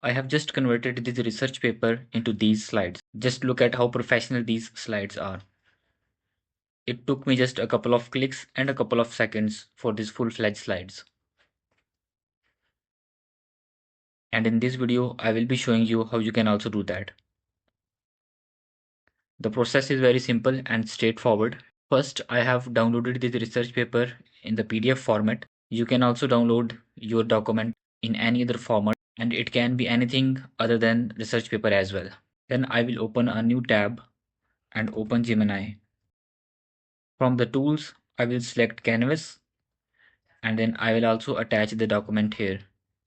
I have just converted this research paper into these slides. Just look at how professional these slides are. It took me just a couple of clicks and a couple of seconds for these full-fledged slides. And in this video, I will be showing you how you can also do that. The process is very simple and straightforward. First, I have downloaded this research paper in the PDF format. You can also download your document in any other format, and it can be anything other than research paper as well. Then I will open a new tab and open Gemini. From the tools, I will select Canvas, and then I will also attach the document here,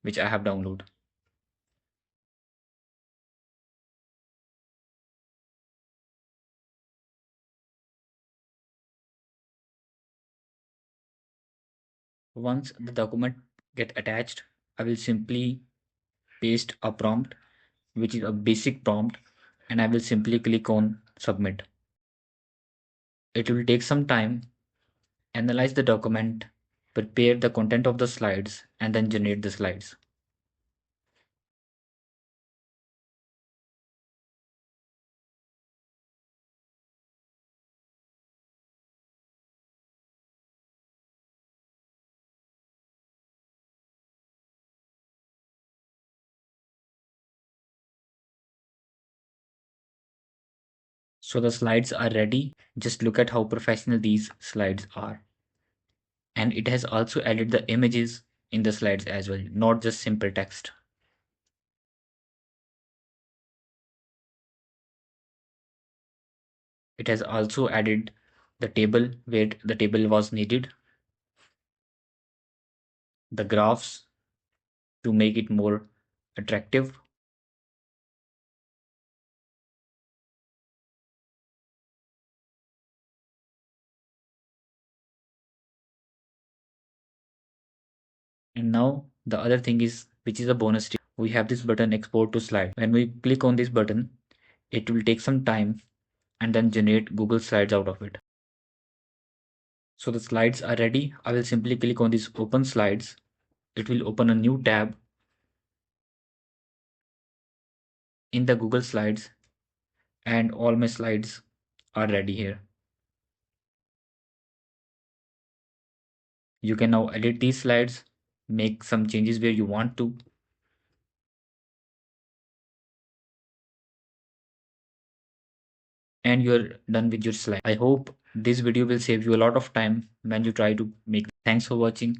which I have downloaded. Once the document get attached, I will simply paste a prompt, which is a basic prompt, and I will simply click on submit. It will take some time, analyze the document, prepare the content of the slides, and then generate the slides. So the slides are ready. Just look at how professional these slides are. And it has also added the images in the slides as well, not just simple text. It has also added the table where the table was needed, the graphs to make it more attractive, and now the other thing is, which is a bonus tip, we have this button export to slide. When we click on this button, it will take some time and then generate Google Slides out of it. So the slides are ready. I will simply click on this open slides. It will open a new tab in the Google Slides, and all my slides are ready here. You can now edit these slides, make some changes where you want to. And you're done with your slide. I hope this video will save you a lot of time when you try to make. Thanks for watching.